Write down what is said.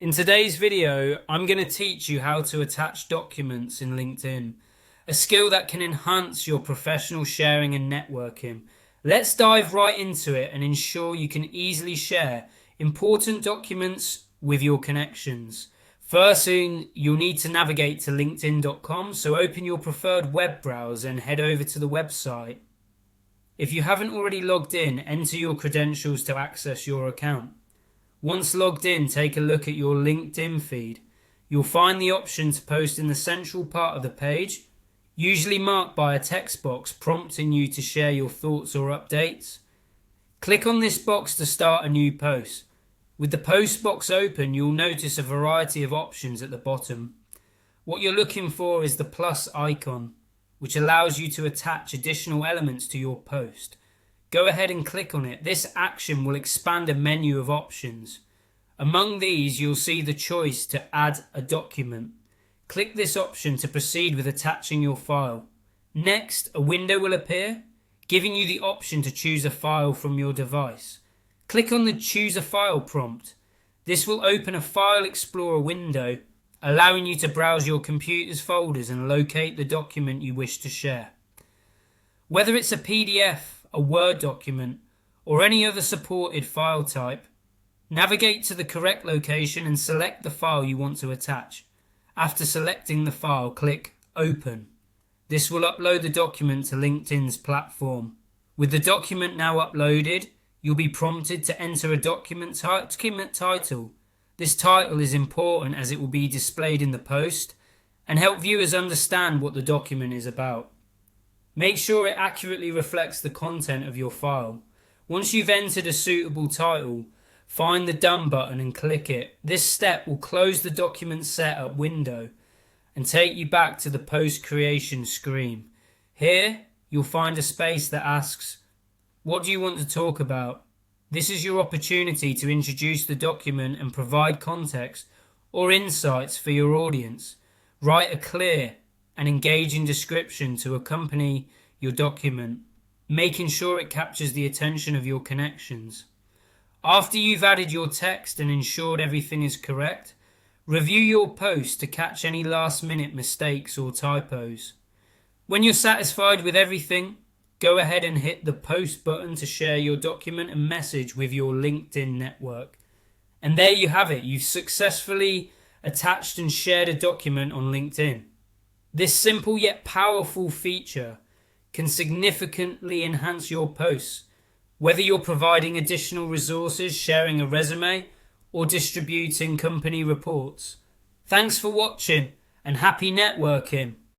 In today's video, I'm going to teach you how to attach documents in LinkedIn, a skill that can enhance your professional sharing and networking. Let's dive right into it and ensure you can easily share important documents with your connections. Firstly, you'll need to navigate to linkedin.com, so open your preferred web browser and head over to the website. If you haven't already logged in, enter your credentials to access your account. Once logged in, take a look at your LinkedIn feed. You'll find the option to post in the central part of the page, usually marked by a text box prompting you to share your thoughts or updates. Click on this box to start a new post. With the post box open, you'll notice a variety of options at the bottom. What you're looking for is the plus icon, which allows you to attach additional elements to your post. Go ahead and click on it. This action will expand a menu of options. Among these, you'll see the choice to add a document. Click this option to proceed with attaching your file. Next, a window will appear, giving you the option to choose a file from your device. Click on the Choose a File prompt. This will open a File Explorer window, allowing you to browse your computer's folders and locate the document you wish to share. Whether it's a PDF, a Word document, or any other supported file type, navigate to the correct location and select the file you want to attach. After selecting the file, click Open. This will upload the document to LinkedIn's platform. With the document now uploaded, you'll be prompted to enter a document title. This title is important as it will be displayed in the post and help viewers understand what the document is about. Make sure it accurately reflects the content of your file. Once you've entered a suitable title, find the Done button and click it. This step will close the document setup window and take you back to the post creation screen. Here, you'll find a space that asks, "What do you want to talk about?" This is your opportunity to introduce the document and provide context or insights for your audience. Write a clear and engaging description to accompany your document, making sure it captures the attention of your connections. After you've added your text and ensured everything is correct, review your post to catch any last-minute mistakes or typos. When you're satisfied with everything, go ahead and hit the Post button to share your document and message with your LinkedIn network. And there you have it. You've successfully attached and shared a document on LinkedIn. This simple yet powerful feature can significantly enhance your posts, whether you're providing additional resources, sharing a resume, or distributing company reports. Thanks for watching and happy networking.